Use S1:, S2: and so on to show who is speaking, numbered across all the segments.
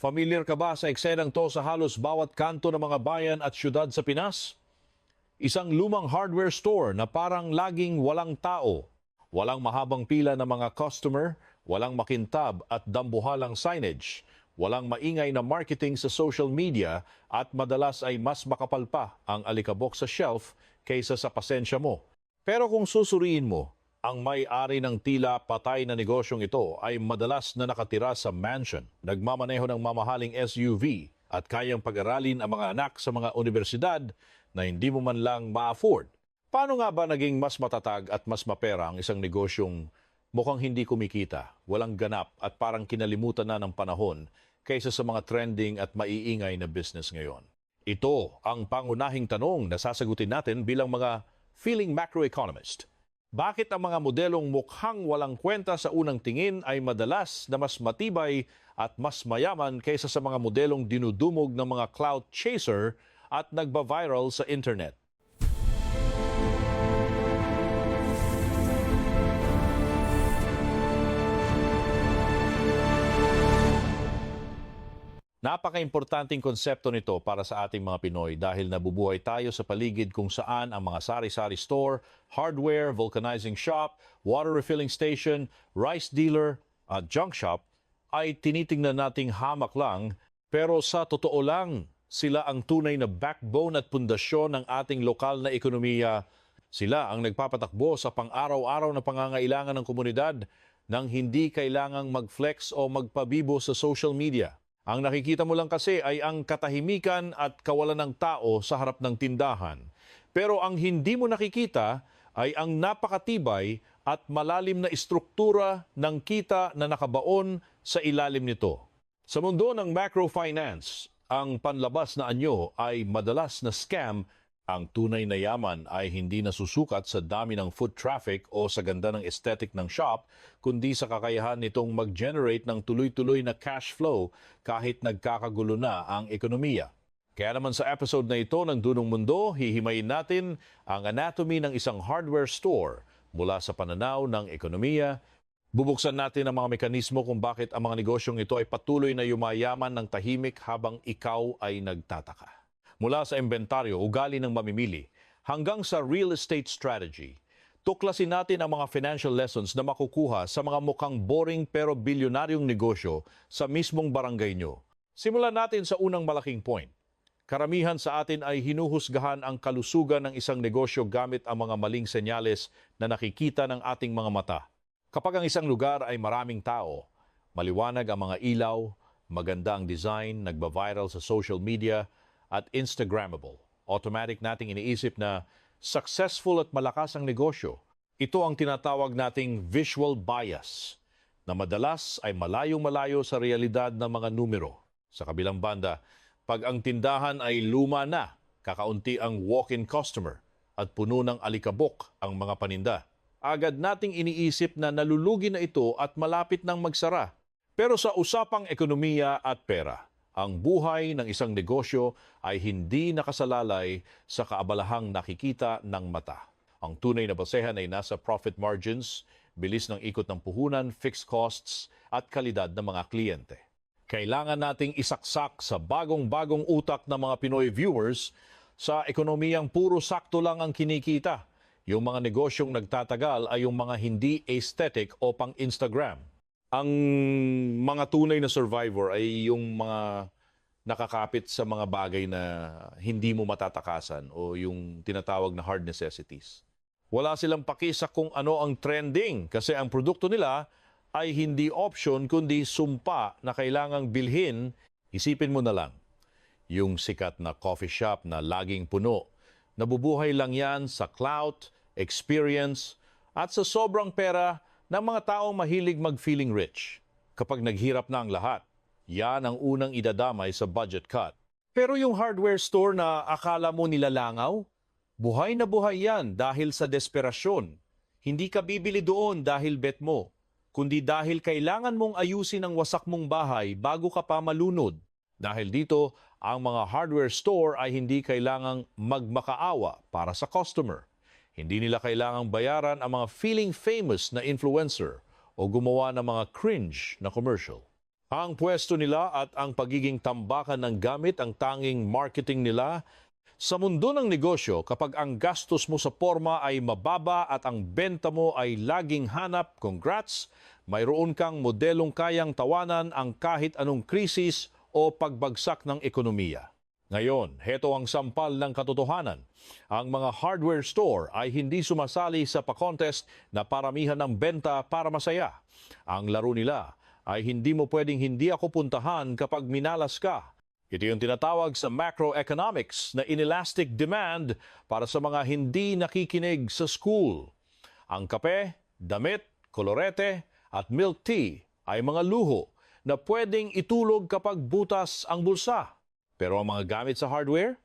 S1: Familiar ka ba sa eksenang to sa halos bawat kanto ng mga bayan at syudad sa Pinas? Isang lumang hardware store na parang laging walang tao. Walang mahabang pila ng mga customer, walang makintab at dambuhalang signage, walang maingay na marketing sa social media at madalas ay mas makapal pa ang alikabok sa shelf kaysa sa pasensya mo. Pero kung susuriin mo, ang may-ari ng tila patay na negosyong ito ay madalas na nakatira sa mansion, nagmamaneho ng mamahaling SUV at kayang pag-aralin ang mga anak sa mga universidad na hindi mo man lang ma-afford. Paano nga ba naging mas matatag at mas mapera ang isang negosyong mukhang hindi kumikita, walang ganap at parang kinalimutan na ng panahon kaysa sa mga trending at maiingay na business ngayon? Ito ang pangunahing tanong na sasagutin natin bilang mga feeling macroeconomist. Bakit ang mga modelong mukhang walang kwenta sa unang tingin ay madalas na mas matibay at mas mayaman kaysa sa mga modelong dinudumog ng mga clout chaser at nagba-viral sa internet? Napaka-importanting konsepto nito para sa ating mga Pinoy dahil nabubuhay tayo sa paligid kung saan ang mga sari-sari store, hardware, vulcanizing shop, water refilling station, rice dealer at junk shop ay tinitingnan nating hamak lang, pero sa totoo lang sila ang tunay na backbone at pundasyon ng ating lokal na ekonomiya. Sila ang nagpapatakbo sa pang-araw-araw na pangangailangan ng komunidad nang hindi kailangang mag-flex o magpabibo sa social media. Ang nakikita mo lang kasi ay ang katahimikan at kawalan ng tao sa harap ng tindahan. Pero ang hindi mo nakikita ay ang napakatibay at malalim na istruktura ng kita na nakabaon sa ilalim nito. Sa mundo ng macrofinance, ang panlabas na anyo ay madalas na scam. Ang tunay na yaman ay hindi nasusukat sa dami ng foot traffic o sa ganda ng aesthetic ng shop, kundi sa kakayahan nitong mag-generate ng tuloy-tuloy na cash flow kahit nagkakagulo na ang ekonomiya. Kaya naman sa episode na ito ng Dunong Mundo, hihimayin natin ang anatomy ng isang hardware store mula sa pananaw ng ekonomiya. Bubuksan natin ang mga mekanismo kung bakit ang mga negosyong ito ay patuloy na yumayaman ng tahimik habang ikaw ay nagtataka. Mula sa inventaryo, ugali ng mamimili, hanggang sa real estate strategy, tuklasin natin ang mga financial lessons na makukuha sa mga mukhang boring pero bilyonaryong negosyo sa mismong barangay nyo. Simulan natin sa unang malaking point. Karamihan sa atin ay hinuhusgahan ang kalusugan ng isang negosyo gamit ang mga maling senyales na nakikita ng ating mga mata. Kapag ang isang lugar ay maraming tao, maliwanag ang mga ilaw, maganda ang design, nagba-viral sa social media, at Instagrammable, automatic nating iniisip na successful at malakas ang negosyo. Ito ang tinatawag nating visual bias, na madalas ay malayong-malayo sa realidad ng mga numero. Sa kabilang banda, pag ang tindahan ay luma na, kakaunti ang walk-in customer at puno ng alikabok ang mga paninda, agad nating iniisip na nalulugi na ito at malapit nang magsara. Pero sa usapang ekonomiya at pera, ang buhay ng isang negosyo ay hindi nakasalalay sa kaabalahang nakikita ng mata. Ang tunay na basehan ay nasa profit margins, bilis ng ikot ng puhunan, fixed costs at kalidad ng mga kliyente. Kailangan nating isaksak sa bagong-bagong utak ng mga Pinoy viewers sa ekonomiyang puro sakto lang ang kinikita. Yung mga negosyong nagtatagal ay yung mga hindi aesthetic o pang-Instagram. Ang mga tunay na survivor ay yung mga nakakapit sa mga bagay na hindi mo matatakasan o yung tinatawag na hard necessities. Wala silang paki sa kung ano ang trending kasi ang produkto nila ay hindi option kundi sumpa na kailangang bilhin. Isipin mo na lang, yung sikat na coffee shop na laging puno, nabubuhay lang yan sa clout, experience at sa sobrang pera ng mga taong mahilig mag-feeling rich. Kapag naghirap na ang lahat, yan ang unang idadamay sa budget cut. Pero yung hardware store na akala mo nilalangaw, buhay na buhay yan dahil sa desperasyon. Hindi ka bibili doon dahil bet mo, kundi dahil kailangan mong ayusin ang wasak mong bahay bago ka pa malunod. Dahil dito, ang mga hardware store ay hindi kailangang magmakaawa para sa customer. Hindi nila kailangang bayaran ang mga feeling famous na influencer o gumawa ng mga cringe na commercial. Ang pwesto nila at ang pagiging tambakan ng gamit ang tanging marketing nila. Sa mundo ng negosyo, kapag ang gastos mo sa forma ay mababa at ang benta mo ay laging hanap, congrats, mayroon kang modelong kayang tawanan ang kahit anong krisis o pagbagsak ng ekonomiya. Ngayon, heto ang sampal ng katotohanan. Ang mga hardware store ay hindi sumasali sa pa-contest na paramihan ng benta para masaya. Ang laro nila ay hindi mo pwedeng hindi ako puntahan kapag minalas ka. Ito yung tinatawag sa macroeconomics na inelastic demand para sa mga hindi nakikinig sa school. Ang kape, damit, kolorete at milk tea ay mga luho na pwedeng itulog kapag butas ang bulsa. Pero ang mga gamit sa hardware,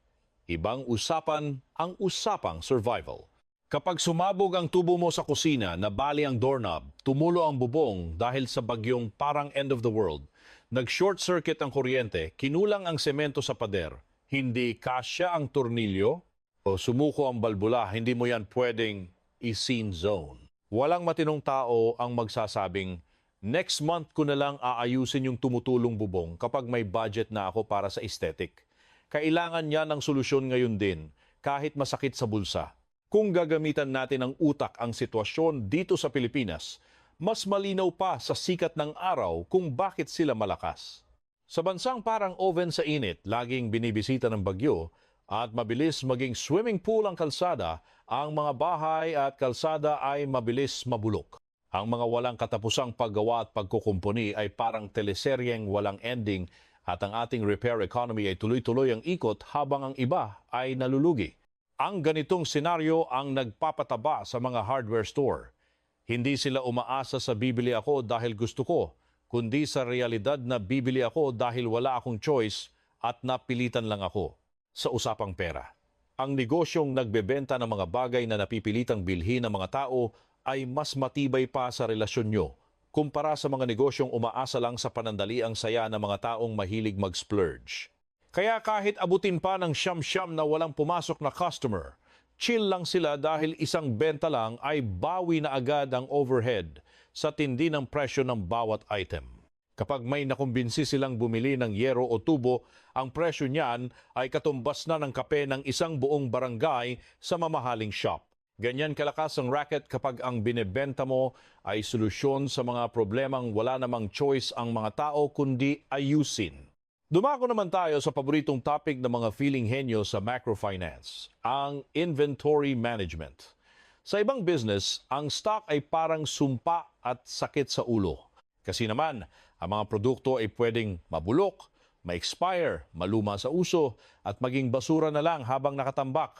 S1: ibang usapan ang usapang survival. Kapag sumabog ang tubo mo sa kusina, nabali ang doorknob, tumulo ang bubong dahil sa bagyong parang end of the world, nag-short circuit ang kuryente, kinulang ang semento sa pader, hindi kasya ang tornilyo, o sumuko ang balbula, hindi mo yan pwedeng i-scene zone. Walang matinong tao ang magsasabing, next month ko na lang aayusin yung tumutulong bubong kapag may budget na ako para sa aesthetic. Kailangan niya ng solusyon ngayon din, kahit masakit sa bulsa. Kung gagamitan natin ng utak ang sitwasyon dito sa Pilipinas, mas malinaw pa sa sikat ng araw kung bakit sila malakas. Sa bansang parang oven sa init, laging binibisita ng bagyo at mabilis maging swimming pool ang kalsada, ang mga bahay at kalsada ay mabilis mabulok. Ang mga walang katapusang paggawa at pagkukumpuni ay parang teleseryeng walang ending at ang ating repair economy ay tuloy-tuloy ang ikot habang ang iba ay nalulugi. Ang ganitong senaryo ang nagpapataba sa mga hardware store. Hindi sila umaasa sa bibili ako dahil gusto ko, kundi sa realidad na bibili ako dahil wala akong choice at napilitan lang ako. Sa usapang pera, ang negosyong nagbebenta ng mga bagay na napipilitang bilhin ng mga tao ay mas matibay pa sa relasyon nyo kumpara sa mga negosyong umaasa lang sa panandaliang saya ng mga taong mahilig mag-splurge. Kaya kahit abutin pa ng siyam-siyam na walang pumasok na customer, chill lang sila dahil isang benta lang ay bawi na agad ang overhead sa tindi ng presyo ng bawat item. Kapag may nakumbinsi silang bumili ng yero o tubo, ang presyo niyan ay katumbas na ng kape ng isang buong barangay sa mamahaling shop. Ganyan kalakas ang racket kapag ang binebenta mo ay solusyon sa mga problemang wala namang choice ang mga tao kundi ayusin. Dumako naman tayo sa paboritong topic ng mga feeling henyo sa macrofinance, ang inventory management. Sa ibang business, ang stock ay parang sumpa at sakit sa ulo. Kasi naman, ang mga produkto ay pwedeng mabulok, ma-expire, maluma sa uso, at maging basura na lang habang nakatambak.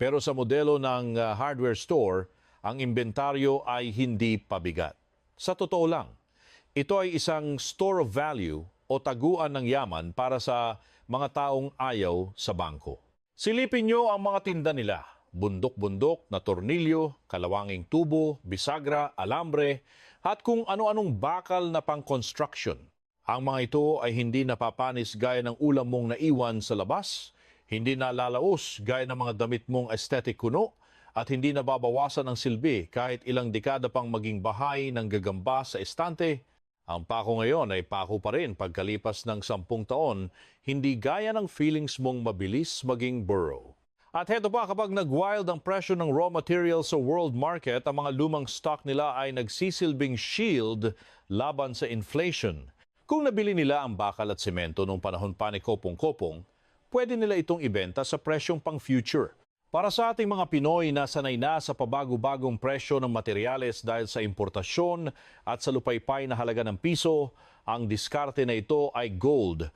S1: Pero sa modelo ng hardware store, ang inventaryo ay hindi pabigat. Sa totoo lang, ito ay isang store of value o taguan ng yaman para sa mga taong ayaw sa bangko. Silipin nyo ang mga tinda nila. Bundok-bundok na tornilyo, kalawanging tubo, bisagra, alambre, at kung ano-anong bakal na pang-construction. Ang mga ito ay hindi napapanis gaya ng ulam mong naiwan sa labas, hindi nalalaos gaya ng mga damit mong aesthetic kuno, at hindi nababawasan ang silbi kahit ilang dekada pang maging bahay ng gagamba sa estante. Ang pako ngayon ay pako pa rin pagkalipas ng 10 taon, hindi gaya ng feelings mong mabilis maging burrow. At heto pa, kapag nag-wild ang presyo ng raw materials sa world market, ang mga lumang stock nila ay nagsisilbing shield laban sa inflation. Kung nabili nila ang bakal at semento noong panahon pa ni Kopong-Kopong, pwede nila itong ibenta sa presyong pang-future. Para sa ating mga Pinoy na sanay na sa pabago-bagong presyo ng materyales dahil sa importasyon at sa lupaypay na halaga ng piso, ang diskarte na ito ay gold.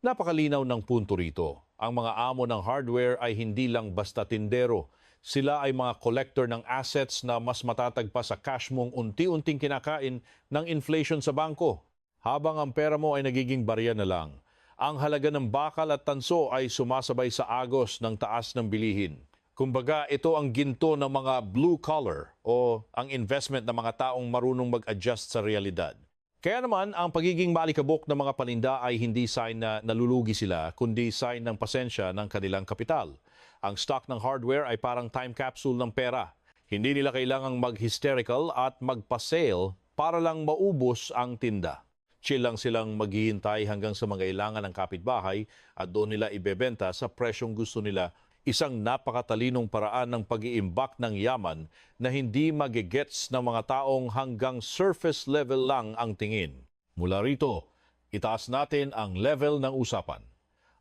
S1: Napakalinaw ng punto rito. Ang mga amo ng hardware ay hindi lang basta tindero. Sila ay mga collector ng assets na mas matatag pa sa cash mong unti-unting kinakain ng inflation sa bangko. Habang ang pera mo ay nagiging barya na lang, ang halaga ng bakal at tanso ay sumasabay sa agos ng taas ng bilihin. Kumbaga, ito ang ginto ng mga blue collar o ang investment ng mga taong marunong mag-adjust sa realidad. Kaya naman, ang pagiging malikabok ng mga paninda ay hindi sign na nalulugi sila, kundi sign ng pasensya ng kanilang kapital. Ang stock ng hardware ay parang time capsule ng pera. Hindi nila kailangang mag-hysterical at magpa-sale para lang maubos ang tinda. Chill lang silang maghihintay hanggang sa mangailangan ng kapitbahay at doon nila ibebenta sa presyong gusto nila. Isang napakatalinong paraan ng pag-iimbak ng yaman na hindi magigets ng mga taong hanggang surface level lang ang tingin. Mula rito, itaas natin ang level ng usapan.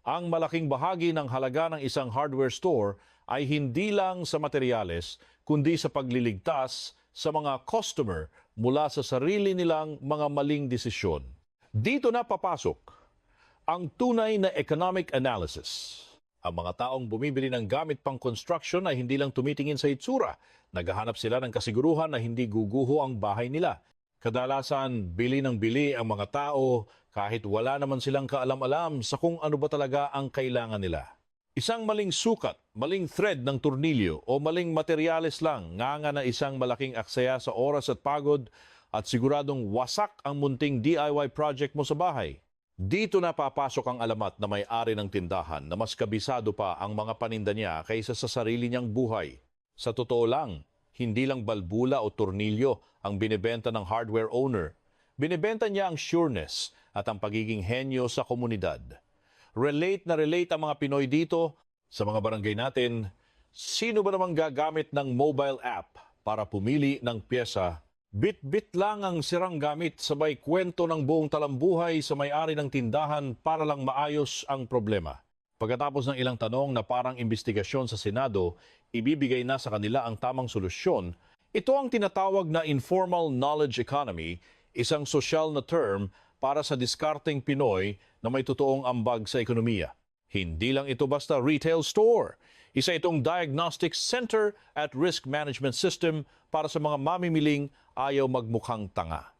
S1: Ang malaking bahagi ng halaga ng isang hardware store ay hindi lang sa materyales, kundi sa pagliligtas sa mga customer mula sa sarili nilang mga maling desisyon. Dito na papasok ang tunay na economic analysis. Ang mga taong bumibili ng gamit pang construction ay hindi lang tumitingin sa itsura. Naghahanap sila ng kasiguruhan na hindi guguho ang bahay nila. Kadalasan, bili ng bili ang mga tao kahit wala naman silang kaalam-alam sa kung ano ba talaga ang kailangan nila. Isang maling sukat, maling thread ng tornilyo o maling materyales lang nganga na isang malaking aksaya sa oras at pagod at siguradong wasak ang munting DIY project mo sa bahay. Dito na papasok ang alamat na may-ari ng tindahan na mas kabisado pa ang mga paninda niya kaysa sa sarili niyang buhay. Sa totoo lang, hindi lang balbula o tornilyo ang binibenta ng hardware owner. Binibenta niya ang sureness at ang pagiging henyo sa komunidad. Relate na relate ang mga Pinoy dito sa mga barangay natin. Sino ba namang gagamit ng mobile app para pumili ng pyesa? Bit-bit lang ang sirang gamit sabay kwento ng buong talambuhay sa may-ari ng tindahan para lang maayos ang problema. Pagkatapos ng ilang tanong na parang investigasyon sa Senado, ibibigay na sa kanila ang tamang solusyon. Ito ang tinatawag na informal knowledge economy, isang sosyal na term para sa diskarteng Pinoy na may totoong ambag sa ekonomiya. Hindi lang ito basta retail store. Isa itong diagnostic center at risk management system para sa mga mamimiling ayaw magmukhang tanga.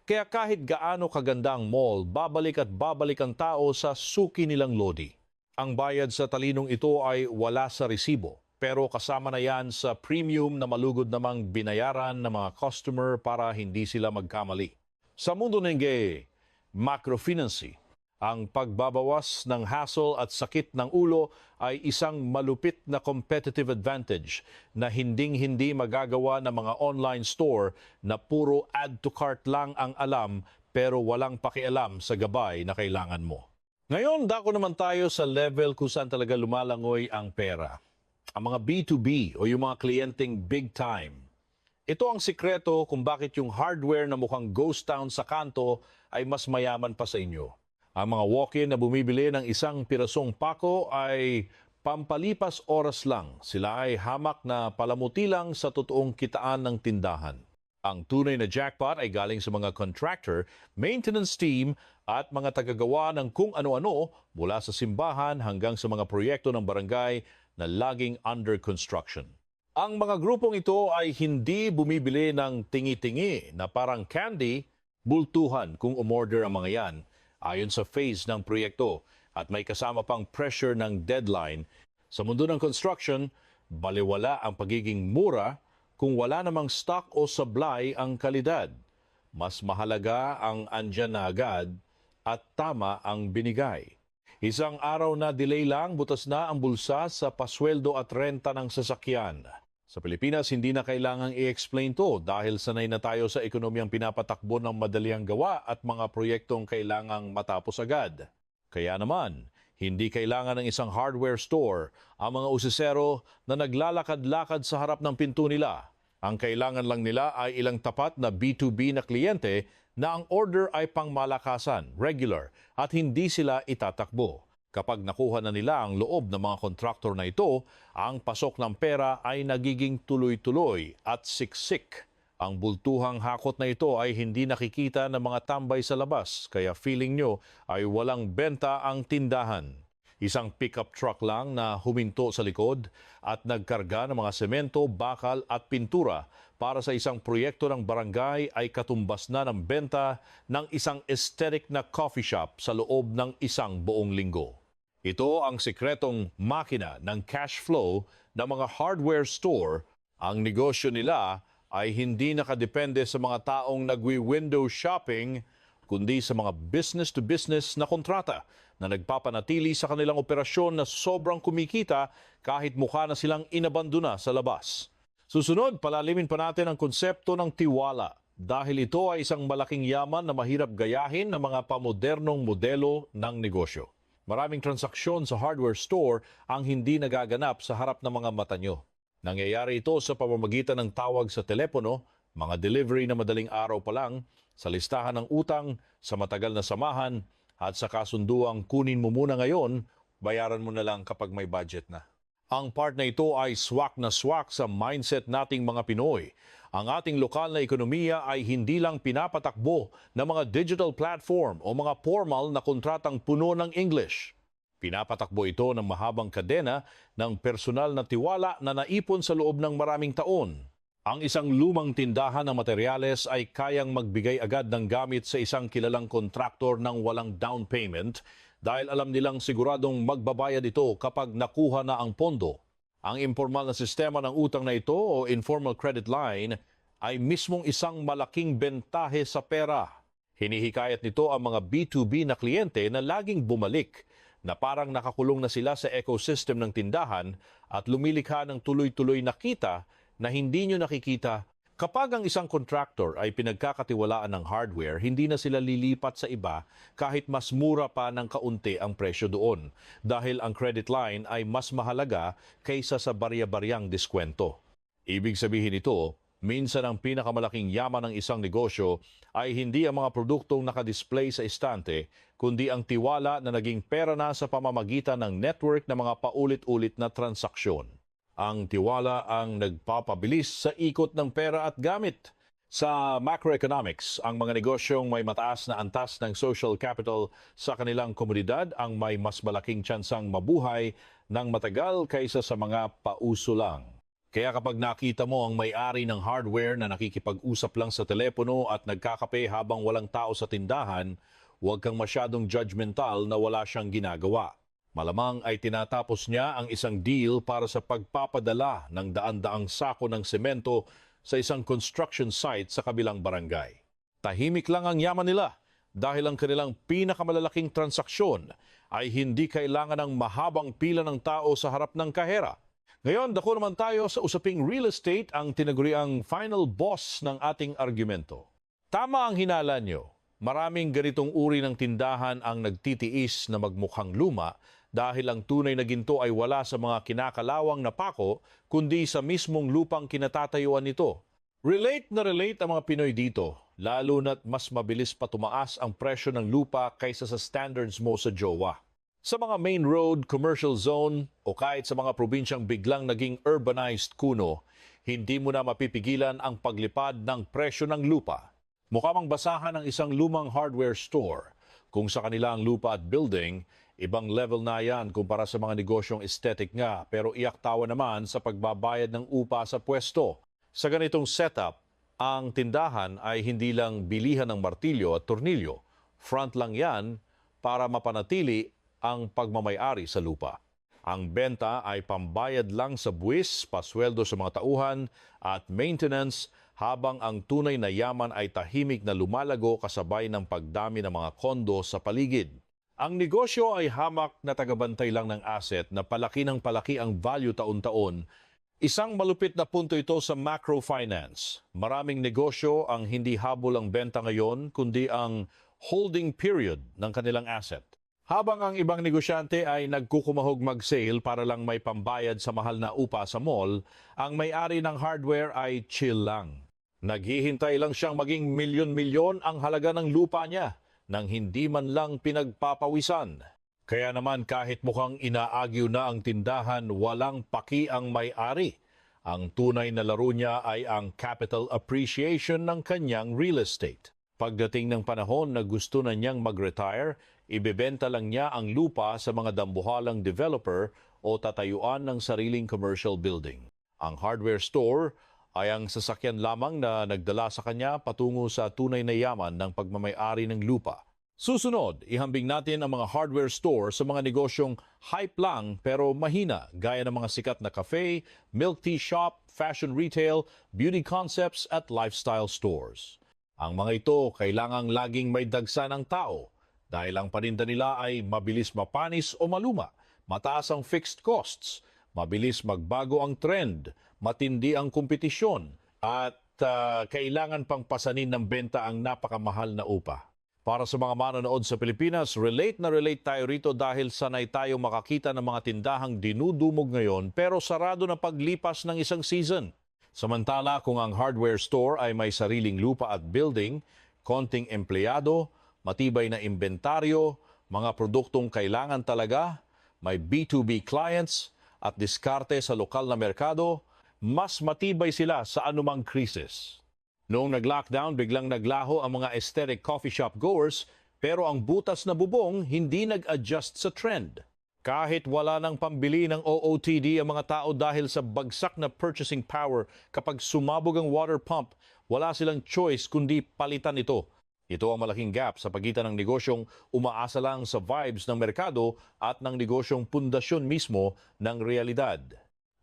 S1: Kaya kahit gaano kaganda ang mall, babalik at babalik ang tao sa suki nilang lodi. Ang bayad sa talinong ito ay wala sa resibo, pero kasama na yan sa premium na malugod namang binayaran ng mga customer para hindi sila magkamali. Sa mundo ng macrofinancing, ang pagbabawas ng hassle at sakit ng ulo ay isang malupit na competitive advantage na hinding-hindi magagawa ng mga online store na puro add to cart lang ang alam pero walang pakialam sa gabay na kailangan mo. Ngayon, dako naman tayo sa level kung saan talaga lumalangoy ang pera. Ang mga B2B o yung mga kliyenteng big time. Ito ang sikreto kung bakit yung hardware na mukhang ghost town sa kanto ay mas mayaman pa sa inyo. Ang mga walk-in na bumibili ng isang pirasong pako ay pampalipas oras lang. Sila ay hamak na palamuti lang sa totoong kitaan ng tindahan. Ang tunay na jackpot ay galing sa mga contractor, maintenance team at mga tagagawa ng kung ano-ano mula sa simbahan hanggang sa mga proyekto ng barangay na laging under construction. Ang mga grupong ito ay hindi bumibili ng tingi-tingi na parang candy, bultuhan kung umorder ang mga yan ayon sa phase ng proyekto at may kasama pang pressure ng deadline. Sa mundo ng construction, baliwala ang pagiging mura kung wala namang stock o supply ang kalidad. Mas mahalaga ang andyan na agad at tama ang binigay. Isang araw na delay lang, butas na ang bulsa sa pasweldo at renta ng sasakyan. Sa Pilipinas, hindi na kailangang i-explain to dahil sanay na tayo sa ekonomiyang pinapatakbo ng madaliang gawa at mga proyektong kailangang matapos agad. Kaya naman, hindi kailangan ng isang hardware store ang mga usisero na naglalakad-lakad sa harap ng pinto nila. Ang kailangan lang nila ay ilang tapat na B2B na kliyente na ang order ay pangmalakasan, regular, at hindi sila itatakbo. Kapag nakuha na nila ang loob ng mga kontraktor na ito, ang pasok ng pera ay nagiging tuloy-tuloy at siksik. Ang bultuhang hakot na ito ay hindi nakikita ng mga tambay sa labas, kaya feeling nyo ay walang benta ang tindahan. Isang pickup truck lang na huminto sa likod at nagkarga ng mga semento, bakal at pintura para sa isang proyekto ng barangay ay katumbas na ng benta ng isang aesthetic na coffee shop sa loob ng isang buong linggo. Ito ang sikretong makina ng cash flow ng mga hardware store. Ang negosyo nila ay hindi nakadepende sa mga taong nagwi-window shopping, kundi sa mga business-to-business na kontrata na nagpapanatili sa kanilang operasyon na sobrang kumikita kahit mukha na silang inabandona sa labas. Susunod, palalimin pa natin ang konsepto ng tiwala. dahil ito ay isang malaking yaman na mahirap gayahin ng mga pamodernong modelo ng negosyo. Maraming transaksyon sa hardware store ang hindi nagaganap sa harap ng mga mata nyo. Nangyayari ito sa pamamagitan ng tawag sa telepono, mga delivery na madaling araw pa lang, sa listahan ng utang, sa matagal na samahan, at sa kasunduang kunin mo muna ngayon, bayaran mo na lang kapag may budget na. Ang part na ito ay swak na swak sa mindset nating mga Pinoy. Ang ating lokal na ekonomiya ay hindi lang pinapatakbo ng mga digital platform o mga formal na kontratang puno ng English. Pinapatakbo ito ng mahabang kadena ng personal na tiwala na naipon sa loob ng maraming taon. Ang isang lumang tindahan ng materyales ay kayang magbigay agad ng gamit sa isang kilalang kontraktor ng walang down payment dahil alam nilang siguradong magbabayad ito kapag nakuha na ang pondo. Ang informal na sistema ng utang na ito o informal credit line ay mismong isang malaking bentahe sa pera. Hinihikayat nito ang mga B2B na kliyente na laging bumalik na parang nakakulong na sila sa ecosystem ng tindahan at lumilikha ng tuloy-tuloy na kita na hindi nyo nakikita. Kapag ang isang contractor ay pinagkakatiwalaan ng hardware, hindi na sila lilipat sa iba kahit mas mura pa ng kaunti ang presyo doon dahil ang credit line ay mas mahalaga kaysa sa barya-baryang diskwento. Ibig sabihin nito, minsan ang pinakamalaking yaman ng isang negosyo ay hindi ang mga produktong nakadisplay sa estante, kundi ang tiwala na naging pera na sa pamamagitan ng network ng mga paulit-ulit na transaksyon. Ang tiwala ang nagpapabilis sa ikot ng pera at gamit. Sa macroeconomics, ang mga negosyong may mataas na antas ng social capital sa kanilang komunidad ang may mas malaking tsansang mabuhay ng matagal kaysa sa mga pauso lang. Kaya kapag nakita mo ang may-ari ng hardware na nakikipag-usap lang sa telepono at nagkakape habang walang tao sa tindahan, huwag kang masyadong judgmental na wala siyang ginagawa. Malamang ay tinatapos niya ang isang deal para sa pagpapadala ng daan-daang sako ng semento sa isang construction site sa kabilang barangay. Tahimik lang ang yaman nila dahil ang kanilang pinakamalalaking transaksyon ay hindi kailangan ng mahabang pila ng tao sa harap ng kahera. Ngayon, dako naman tayo sa usaping real estate, ang tinaguriang final boss ng ating argumento. Tama ang hinala nyo. Maraming ganitong uri ng tindahan ang nagtitiis na magmukhang luma dahil ang tunay na ginto ay wala sa mga kinakalawang na pako, kundi sa mismong lupang kinatatayuan nito. Relate na relate ang mga Pinoy dito, lalo na't mas mabilis pa tumaas ang presyo ng lupa kaysa sa standards mo sa jowa. Sa mga main road, commercial zone, o kahit sa mga probinsyang biglang naging urbanized kuno, hindi mo na mapipigilan ang paglipad ng presyo ng lupa. Mukha mang basahan ng isang lumang hardware store. Kung sa kanila ang lupa at building, ibang level na yan kumpara sa mga negosyong aesthetic nga, pero iyak tawa naman sa pagbabayad ng upa sa pwesto. Sa ganitong setup, ang tindahan ay hindi lang bilihan ng martilyo at tornilyo. Front lang yan para mapanatili ang pagmamay-ari sa lupa. Ang benta ay pambayad lang sa buwis, pasweldo sa mga tauhan at maintenance, habang ang tunay na yaman ay tahimik na lumalago kasabay ng pagdami ng mga kondo sa paligid. Ang negosyo ay hamak na tagabantay lang ng asset na palaki ng palaki ang value taon-taon. Isang malupit na punto ito sa macrofinance. Maraming negosyo ang hindi habol ang benta ngayon, kundi ang holding period ng kanilang asset. Habang ang ibang negosyante ay nagkukumahog mag-sale para lang may pambayad sa mahal na upa sa mall, ang may-ari ng hardware ay chill lang. Naghihintay lang siyang maging milyon-milyon ang halaga ng lupa niya nang hindi man lang pinagpapawisan. Kaya naman kahit mukhang inaagyo na ang tindahan, walang paki ang may-ari. Ang tunay na laro niya ay ang capital appreciation ng kanyang real estate. Pagdating ng panahon na gusto na niyang mag-retire, ibebenta lang niya ang lupa sa mga dambuhalang developer o tatayuan ng sariling commercial building. Ang hardware store ay ang sasakyan lamang na nagdala sa kanya patungo sa tunay na yaman ng pagmamay-ari ng lupa. Susunod, ihambing natin ang mga hardware store sa mga negosyong hype lang pero mahina, gaya ng mga sikat na cafe, milk tea shop, fashion retail, beauty concepts at lifestyle stores. Ang mga ito kailangang laging may dagsa ng tao dahil ang paninda nila ay mabilis mapanis o maluma, mataas ang fixed costs, mabilis magbago ang trend, matindi ang kompetisyon, at kailangan pang pasanin ng benta ang napakamahal na upa. Para sa mga manonood sa Pilipinas, relate na relate tayo rito dahil sanay tayo makakita ng mga tindahang dinudumog ngayon pero sarado na paglipas ng isang season. Samantala kung ang hardware store ay may sariling lupa at building, konting empleyado, matibay na inventaryo, mga produktong kailangan talaga, may B2B clients at diskarte sa lokal na merkado, mas matibay sila sa anumang krisis. Noong nag-lockdown, biglang naglaho ang mga aesthetic coffee shop goers pero ang butas na bubong hindi nag-adjust sa trend. Kahit wala nang pambili ng OOTD ang mga tao dahil sa bagsak na purchasing power kapag sumabog ang water pump, wala silang choice kundi palitan ito. Ito ang malaking gap sa pagitan ng negosyong umaasa lang sa vibes ng merkado at ng negosyong pundasyon mismo ng realidad.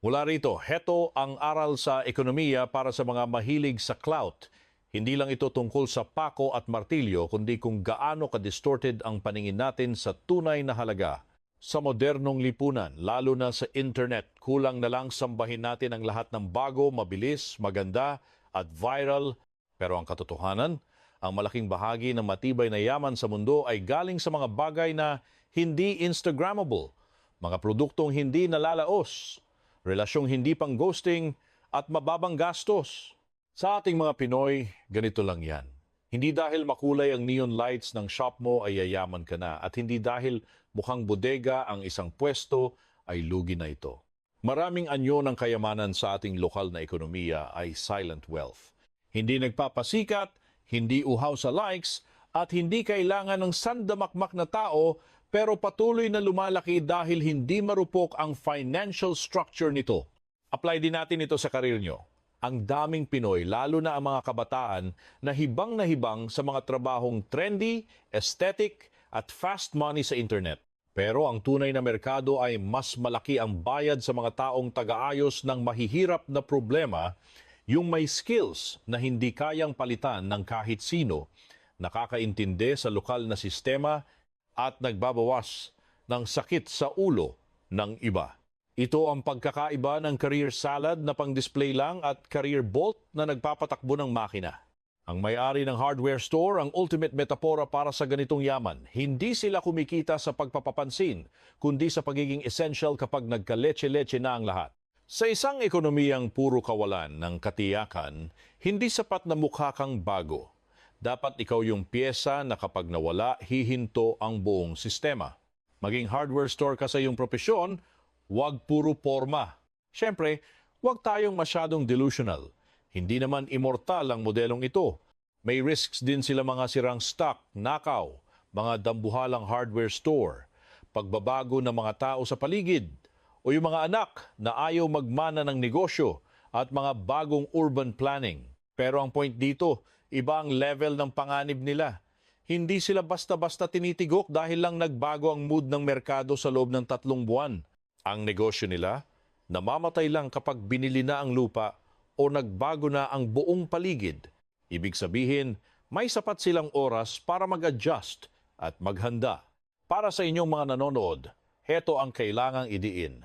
S1: Mula rito, heto ang aral sa ekonomiya para sa mga mahilig sa clout. Hindi lang ito tungkol sa pako at martilyo, kundi kung gaano ka-distorted ang paningin natin sa tunay na halaga. Sa modernong lipunan, lalo na sa internet, kulang na lang sambahin natin ang lahat ng bago, mabilis, maganda at viral. Pero ang katotohanan, ang malaking bahagi ng matibay na yaman sa mundo ay galing sa mga bagay na hindi Instagrammable, mga produktong hindi nalalaos, relasyong hindi pang ghosting at mababang gastos. Sa ating mga Pinoy, ganito lang yan. Hindi dahil makulay ang neon lights ng shop mo ay yayaman ka na at hindi dahil mukhang bodega ang isang pwesto ay lugi na ito. Maraming anyo ng kayamanan sa ating lokal na ekonomiya ay silent wealth. Hindi nagpapasikat, hindi uhaw sa likes at hindi kailangan ng sandamakmak na tao pero patuloy na lumalaki dahil hindi marupok ang financial structure nito. Apply din natin ito sa karir nyo. Ang daming Pinoy, lalo na ang mga kabataan, na hibang sa mga trabahong trendy, aesthetic, at fast money sa internet. Pero ang tunay na merkado ay mas malaki ang bayad sa mga taong tagaayos ng mahihirap na problema, yung may skills na hindi kayang palitan ng kahit sino, nakakaintindi sa lokal na sistema, at nagbabawas ng sakit sa ulo ng iba. Ito ang pagkakaiba ng career salad na pang-display lang at career bolt na nagpapatakbo ng makina. Ang may-ari ng hardware store ang ultimate metapora para sa ganitong yaman. Hindi sila kumikita sa pagpapapansin, kundi sa pagiging essential kapag nagka-leche-leche na ang lahat. Sa isang ekonomiyang puro kawalan ng katiyakan, hindi sapat na mukha kang bago. Dapat ikaw yung pyesa na kapag nawala, hihinto ang buong sistema. Maging hardware store ka sa iyong propesyon, huwag puro forma. Siyempre, huwag tayong masyadong delusional. Hindi naman immortal ang modelong ito. May risks din sila mga sirang stock, nakaw, mga dambuhalang hardware store, pagbabago ng mga tao sa paligid, o yung mga anak na ayaw magmana ng negosyo at mga bagong urban planning. Pero ang point dito, iba ang level ng panganib nila. Hindi sila basta-basta tinitigok dahil lang nagbago ang mood ng merkado sa loob ng 3 buwan. Ang negosyo nila, namamatay lang kapag binili na ang lupa o nagbago na ang buong paligid. Ibig sabihin, may sapat silang oras para mag-adjust at maghanda. Para sa inyong mga nanonood, heto ang kailangang idiin.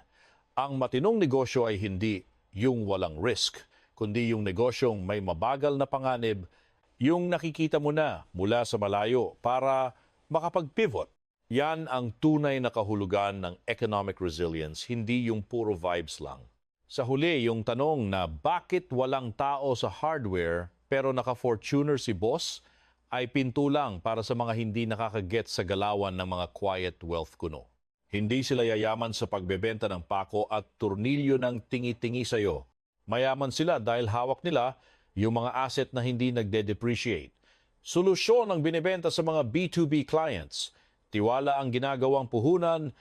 S1: Ang matinong negosyo ay hindi yung walang risk, kundi yung negosyong may mabagal na panganib, yung nakikita mo na mula sa malayo para makapag-pivot. Yan ang tunay na kahulugan ng economic resilience, hindi yung puro vibes lang. Sa huli, yung tanong na bakit walang tao sa hardware pero naka-Fortuner si boss ay pinto lang para sa mga hindi nakakaget sa galawan ng mga quiet wealth kuno. Hindi sila yayaman sa pagbebenta ng pako at turnilyo ng tingi-tingi sa'yo. Mayaman sila dahil hawak nila yung mga asset na hindi nagde-depreciate. Solusyon ang binibenta sa mga B2B clients. Tiwala ang ginagawang puhunan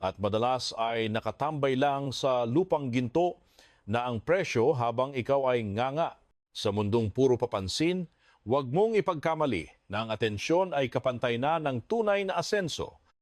S1: at madalas ay nakatambay lang sa lupang ginto na ang presyo habang ikaw ay nganga. Sa mundong puro papansin, huwag mong ipagkamali na ang atensyon ay kapantay na ng tunay na asenso.